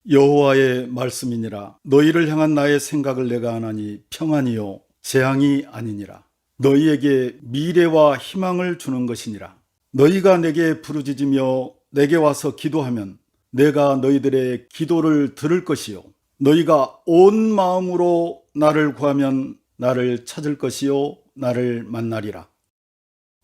여호와의 말씀이니라. 너희를 향한 나의 생각을 내가 아나니 평안이요 재앙이 아니니라. 너희에게 미래와 희망을 주는 것이니라. 너희가 내게 부르짖으며 내게 와서 기도하면 내가 너희들의 기도를 들을 것이요 너희가 온 마음으로 나를 구하면 나를 찾을 것이요 나를 만나리라.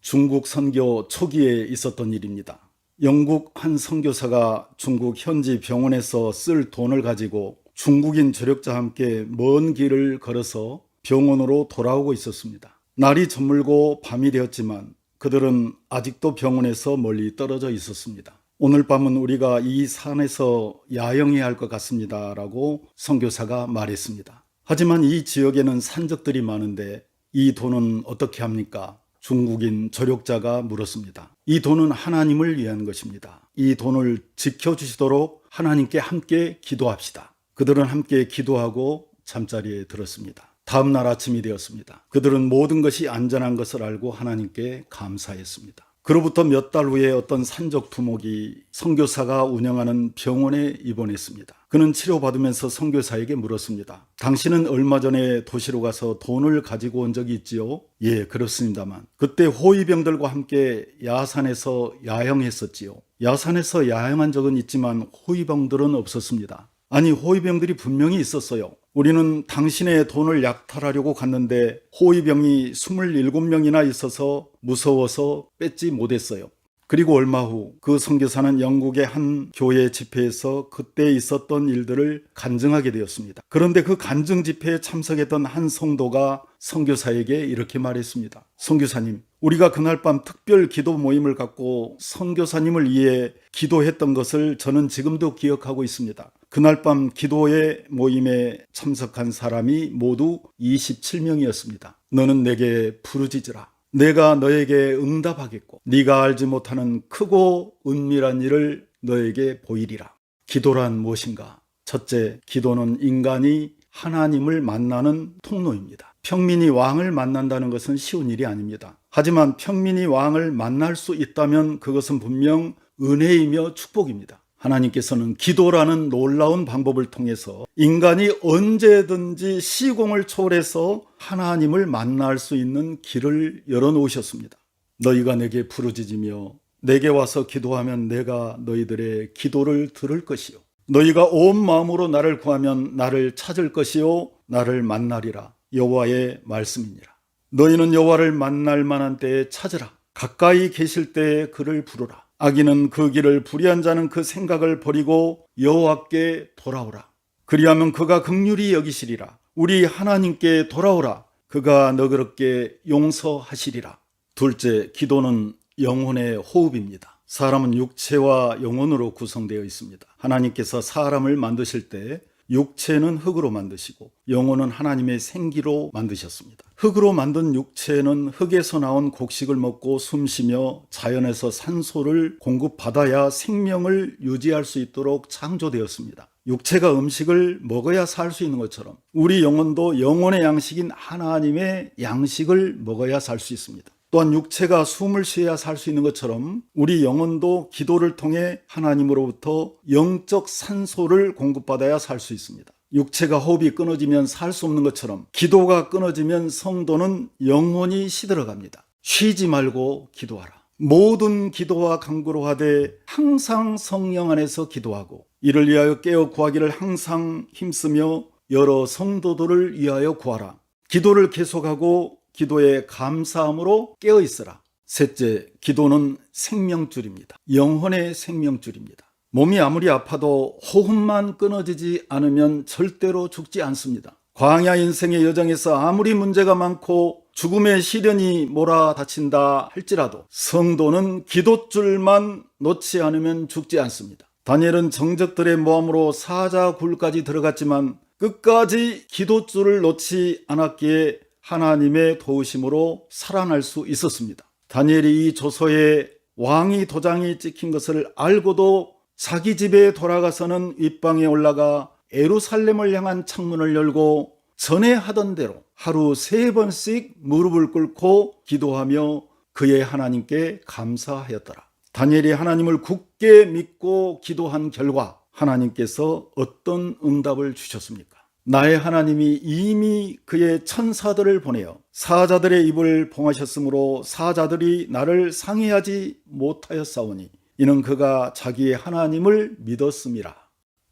중국 선교 초기에 있었던 일입니다. 영국 한 선교사가 중국 현지 병원에서 쓸 돈을 가지고 중국인 조력자와 함께 먼 길을 걸어서 병원으로 돌아오고 있었습니다. 날이 저물고 밤이 되었지만 그들은 아직도 병원에서 멀리 떨어져 있었습니다. 오늘 밤은 우리가 이 산에서 야영해야 할 것 같습니다 라고 선교사가 말했습니다. 하지만 이 지역에는 산적들이 많은데 이 돈은 어떻게 합니까? 중국인 조력자가 물었습니다. 이 돈은 하나님을 위한 것입니다. 이 돈을 지켜주시도록 하나님께 함께 기도합시다. 그들은 함께 기도하고 잠자리에 들었습니다. 다음 날 아침이 되었습니다. 그들은 모든 것이 안전한 것을 알고 하나님께 감사했습니다. 그로부터 몇 달 후에 어떤 산적 두목이 선교사가 운영하는 병원에 입원했습니다. 그는 치료받으면서 선교사에게 물었습니다. 당신은 얼마 전에 도시로 가서 돈을 가지고 온 적이 있지요? 예, 그렇습니다만 그때 호위병들과 함께 야산에서 야영했었지요. 야산에서 야영한 적은 있지만 호위병들은 없었습니다. 아니, 호위병들이 분명히 있었어요. 우리는 당신의 돈을 약탈하려고 갔는데 호위병이 27명이나 있어서 무서워서 뺏지 못했어요. 그리고 얼마 후 그 선교사는 영국의 한 교회 집회에서 그때 있었던 일들을 간증하게 되었습니다. 그런데 그 간증 집회에 참석했던 한 성도가 선교사에게 이렇게 말했습니다. 선교사님, 우리가 그날 밤 특별 기도 모임을 갖고 선교사님을 위해 기도했던 것을 저는 지금도 기억하고 있습니다. 그날 밤 기도의 모임에 참석한 사람이 모두 27명이었습니다. 너는 내게 부르짖으라. 내가 너에게 응답하겠고 네가 알지 못하는 크고 은밀한 일을 너에게 보이리라. 기도란 무엇인가? 첫째, 기도는 인간이 하나님을 만나는 통로입니다. 평민이 왕을 만난다는 것은 쉬운 일이 아닙니다. 하지만 평민이 왕을 만날 수 있다면 그것은 분명 은혜이며 축복입니다. 하나님께서는 기도라는 놀라운 방법을 통해서 인간이 언제든지 시공을 초월해서 하나님을 만날 수 있는 길을 열어놓으셨습니다. 너희가 내게 부르짖으며 내게 와서 기도하면 내가 너희들의 기도를 들을 것이요 너희가 온 마음으로 나를 구하면 나를 찾을 것이요 나를 만나리라. 여호와의 말씀이니라. 너희는 여호와를 만날 만한 때에 찾으라. 가까이 계실 때에 그를 부르라. 악인은 그 길을 불의한 자는 그 생각을 버리고 여호와께 돌아오라. 그리하면 그가 긍휼히 여기시리라. 우리 하나님께 돌아오라. 그가 너그럽게 용서하시리라. 둘째, 기도는 영혼의 호흡입니다. 사람은 육체와 영혼으로 구성되어 있습니다. 하나님께서 사람을 만드실 때 육체는 흙으로 만드시고 영혼은 하나님의 생기로 만드셨습니다. 흙으로 만든 육체는 흙에서 나온 곡식을 먹고 숨쉬며 자연에서 산소를 공급받아야 생명을 유지할 수 있도록 창조되었습니다. 육체가 음식을 먹어야 살 수 있는 것처럼 우리 영혼도 영혼의 양식인 하나님의 양식을 먹어야 살 수 있습니다. 또한 육체가 숨을 쉬어야 살 수 있는 것처럼 우리 영혼도 기도를 통해 하나님으로부터 영적 산소를 공급받아야 살 수 있습니다. 육체가 호흡이 끊어지면 살 수 없는 것처럼 기도가 끊어지면 성도는 영혼이 시들어갑니다. 쉬지 말고 기도하라. 모든 기도와 간구로 하되 항상 성령 안에서 기도하고 이를 위하여 깨어 구하기를 항상 힘쓰며 여러 성도들을 위하여 구하라. 기도를 계속하고 기도에 감사함으로 깨어있으라. 셋째, 기도는 생명줄입니다. 영혼의 생명줄입니다. 몸이 아무리 아파도 호흡만 끊어지지 않으면 절대로 죽지 않습니다. 광야 인생의 여정에서 아무리 문제가 많고 죽음의 시련이 몰아닥친다 할지라도 성도는 기도줄만 놓지 않으면 죽지 않습니다. 다니엘은 정적들의 모함으로 사자굴까지 들어갔지만 끝까지 기도줄을 놓지 않았기에 하나님의 도우심으로 살아날 수 있었습니다. 다니엘이 이 조서에 왕이 도장이 찍힌 것을 알고도 자기 집에 돌아가서는 윗방에 올라가 예루살렘을 향한 창문을 열고 전에 하던 대로 하루 3번씩 무릎을 꿇고 기도하며 그의 하나님께 감사하였더라. 다니엘이 하나님을 굳게 믿고 기도한 결과 하나님께서 어떤 응답을 주셨습니까? 나의 하나님이 이미 그의 천사들을 보내어 사자들의 입을 봉하셨으므로 사자들이 나를 상해하지 못하였사오니 이는 그가 자기의 하나님을 믿었음이라.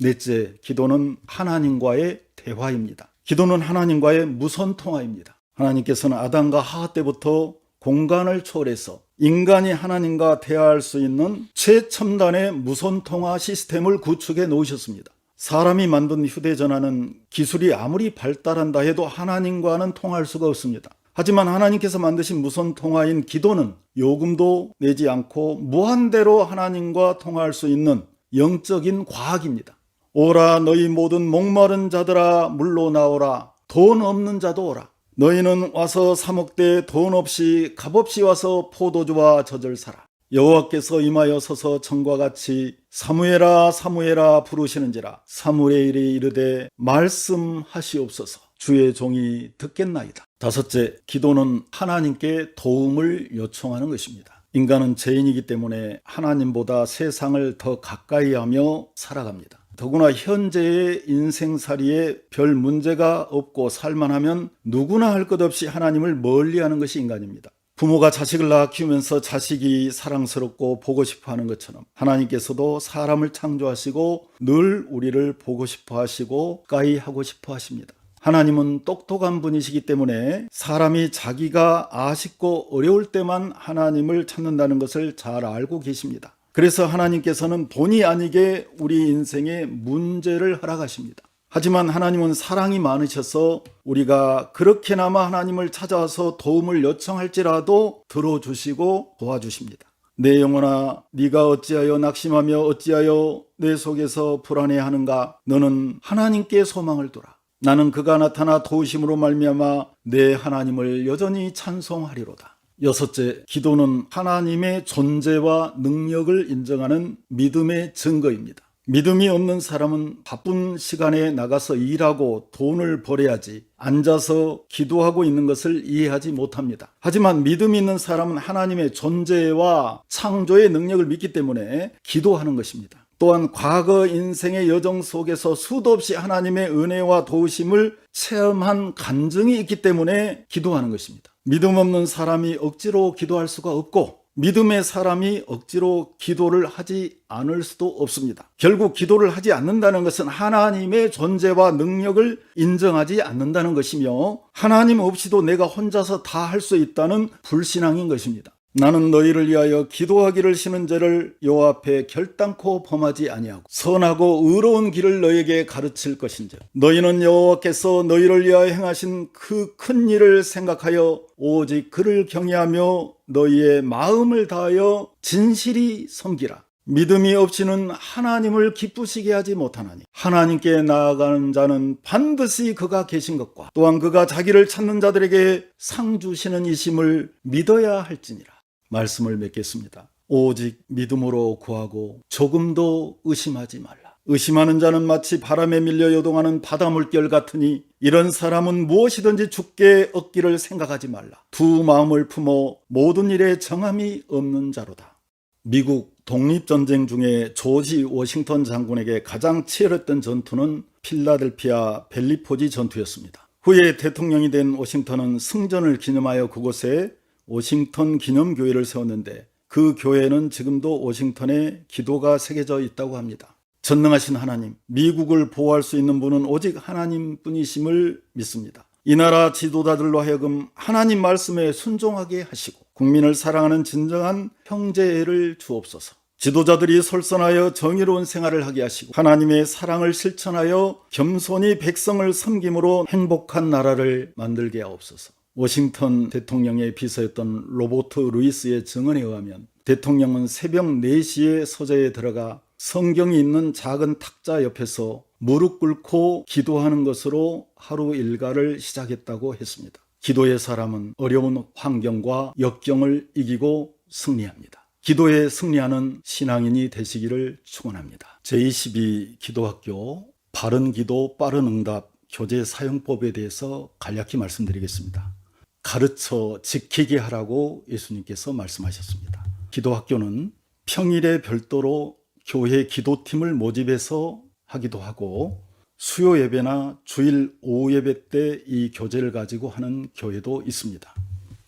넷째, 기도는 하나님과의 대화입니다. 기도는 하나님과의 무선 통화입니다. 하나님께서는 아담과 하와 때부터 공간을 초월해서 인간이 하나님과 대화할 수 있는 최첨단의 무선 통화 시스템을 구축해 놓으셨습니다. 사람이 만든 휴대전화는 기술이 아무리 발달한다 해도 하나님과는 통화할 수가 없습니다. 하지만 하나님께서 만드신 무선 통화인 기도는 요금도 내지 않고 무한대로 하나님과 통화할 수 있는 영적인 과학입니다. 오라 너희 모든 목마른 자들아 물로 나오라. 돈 없는 자도 오라. 너희는 와서 사 먹되 돈 없이 값없이 와서 포도주와 젖을 사라. 여호와께서 임하여 서서 전과 같이 사무엘아 사무엘아 부르시는지라. 사무엘이 이르되 말씀하시옵소서. 주의 종이 듣겠나이다. 다섯째, 기도는 하나님께 도움을 요청하는 것입니다. 인간은 죄인이기 때문에 하나님보다 세상을 더 가까이 하며 살아갑니다. 더구나 현재의 인생살이에 별 문제가 없고 살만하면 누구나 할 것 없이 하나님을 멀리하는 것이 인간입니다. 부모가 자식을 낳아 키우면서 자식이 사랑스럽고 보고 싶어 하는 것처럼 하나님께서도 사람을 창조하시고 늘 우리를 보고 싶어 하시고 가까이 하고 싶어 하십니다. 하나님은 똑똑한 분이시기 때문에 사람이 자기가 아쉽고 어려울 때만 하나님을 찾는다는 것을 잘 알고 계십니다. 그래서 하나님께서는 본의 아니게 우리 인생에 문제를 허락하십니다. 하지만 하나님은 사랑이 많으셔서 우리가 그렇게나마 하나님을 찾아와서 도움을 요청할지라도 들어주시고 도와주십니다. 내 영혼아 네가 어찌하여 낙심하며 어찌하여 내 속에서 불안해하는가. 너는 하나님께 소망을 두라. 나는 그가 나타나 도우심으로 말미암아 내 하나님을 여전히 찬송하리로다. 여섯째, 기도는 하나님의 존재와 능력을 인정하는 믿음의 증거입니다. 믿음이 없는 사람은 바쁜 시간에 나가서 일하고 돈을 벌어야지 앉아서 기도하고 있는 것을 이해하지 못합니다. 하지만 믿음이 있는 사람은 하나님의 존재와 창조의 능력을 믿기 때문에 기도하는 것입니다. 또한 과거 인생의 여정 속에서 수도 없이 하나님의 은혜와 도우심을 체험한 간증이 있기 때문에 기도하는 것입니다. 믿음 없는 사람이 억지로 기도할 수가 없고 믿음의 사람이 억지로 기도를 하지 않을 수도 없습니다. 결국 기도를 하지 않는다는 것은 하나님의 존재와 능력을 인정하지 않는다는 것이며 하나님 없이도 내가 혼자서 다 할 수 있다는 불신앙인 것입니다. 나는 너희를 위하여 기도하기를 쉬는 죄를 여호와 앞에 결단코 범하지 아니하고 선하고 의로운 길을 너희에게 가르칠 것인즉 너희는 여호와께서 너희를 위하여 행하신 그 큰 일을 생각하여 오직 그를 경외하며 너희의 마음을 다하여 진실이 섬기라. 믿음이 없이는 하나님을 기쁘시게 하지 못하나니 하나님께 나아가는 자는 반드시 그가 계신 것과 또한 그가 자기를 찾는 자들에게 상 주시는 이심을 믿어야 할지니라. 말씀을 맺겠습니다. 오직 믿음으로 구하고 조금도 의심하지 말라. 의심하는 자는 마치 바람에 밀려 요동하는 바다 물결 같으니 이런 사람은 무엇이든지 죽게 얻기를 생각하지 말라. 두 마음을 품어 모든 일에 정함이 없는 자로다. 미국 독립전쟁 중에 조지 워싱턴 장군에게 가장 치열했던 전투는 필라델피아 벨리포지 전투였습니다. 후에 대통령이 된 워싱턴은 승전을 기념하여 그곳에 워싱턴 기념교회를 세웠는데 그 교회는 지금도 워싱턴에 기도가 새겨져 있다고 합니다. 전능하신 하나님, 미국을 보호할 수 있는 분은 오직 하나님뿐이심을 믿습니다. 이 나라 지도자들로 하여금 하나님 말씀에 순종하게 하시고 국민을 사랑하는 진정한 형제를 주옵소서. 지도자들이 솔선하여 정의로운 생활을 하게 하시고 하나님의 사랑을 실천하여 겸손히 백성을 섬김으로 행복한 나라를 만들게 하옵소서. 워싱턴 대통령의 비서였던 로버트 루이스의 증언에 의하면 대통령은 새벽 4시에 서재에 들어가 성경이 있는 작은 탁자 옆에서 무릎 꿇고 기도하는 것으로 하루 일과를 시작했다고 했습니다. 기도의 사람은 어려운 환경과 역경을 이기고 승리합니다. 기도에 승리하는 신앙인이 되시기를 축원합니다. 제22 기도학교 바른 기도 빠른 응답 교재 사용법에 대해서 간략히 말씀드리겠습니다. 가르쳐 지키게 하라고 예수님께서 말씀하셨습니다. 기도학교는 평일에 별도로 교회 기도팀을 모집해서 하기도 하고 수요 예배나 주일 오후 예배 때 이 교재를 가지고 하는 교회도 있습니다.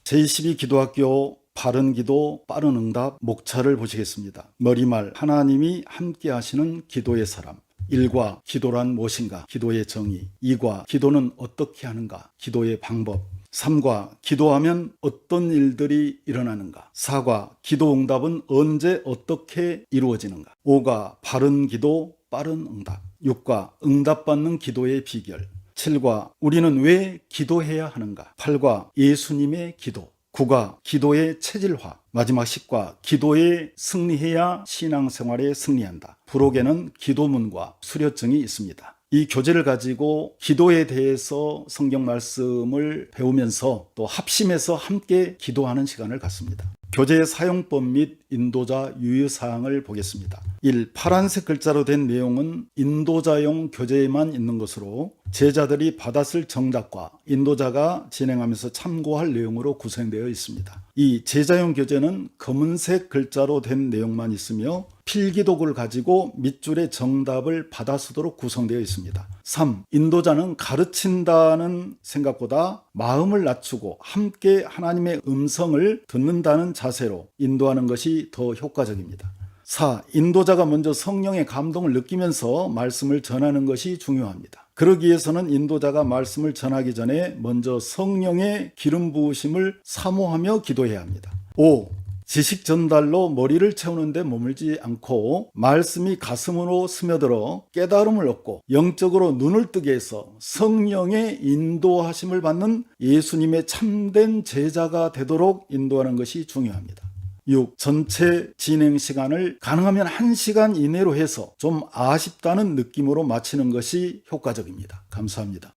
제22 기도학교 바른 기도 빠른 응답 목차를 보시겠습니다. 머리말 하나님이 함께 하시는 기도의 사람. 1과 기도란 무엇인가? 기도의 정의. 2과 기도는 어떻게 하는가? 기도의 방법. 3과 기도하면 어떤 일들이 일어나는가? 4과 기도 응답은 언제 어떻게 이루어지는가? 5과 바른 기도 빠른 응답. 6과 응답받는 기도의 비결. 7과 우리는 왜 기도해야 하는가? 8과 예수님의 기도. 9가 기도의 체질화. 마지막 10과 기도에 승리해야 신앙생활에 승리한다. 부록에는 기도문과 수료증이 있습니다. 이 교재를 가지고 기도에 대해서 성경 말씀을 배우면서 또 합심해서 함께 기도하는 시간을 갖습니다. 교재의 사용법 및 인도자 유의사항을 보겠습니다. 1. 파란색 글자로 된 내용은 인도자용 교재에만 있는 것으로 제자들이 받았을 정답과 인도자가 진행하면서 참고할 내용으로 구성되어 있습니다. 2. 제자용 교재는 검은색 글자로 된 내용만 있으며 필기독을 가지고 밑줄에 정답을 받아쓰도록 구성되어 있습니다. 3. 인도자는 가르친다는 생각보다 마음을 낮추고 함께 하나님의 음성을 듣는다는 자세로 인도하는 것이 더 효과적입니다. 4. 인도자가 먼저 성령의 감동을 느끼면서 말씀을 전하는 것이 중요합니다. 그러기 위해서는 인도자가 말씀을 전하기 전에 먼저 성령의 기름 부으심을 사모하며 기도해야 합니다. 5. 지식 전달로 머리를 채우는 데 머물지 않고 말씀이 가슴으로 스며들어 깨달음을 얻고 영적으로 눈을 뜨게 해서 성령의 인도하심을 받는 예수님의 참된 제자가 되도록 인도하는 것이 중요합니다. 6. 전체 진행 시간을 가능하면 1시간 이내로 해서 좀 아쉽다는 느낌으로 마치는 것이 효과적입니다. 감사합니다.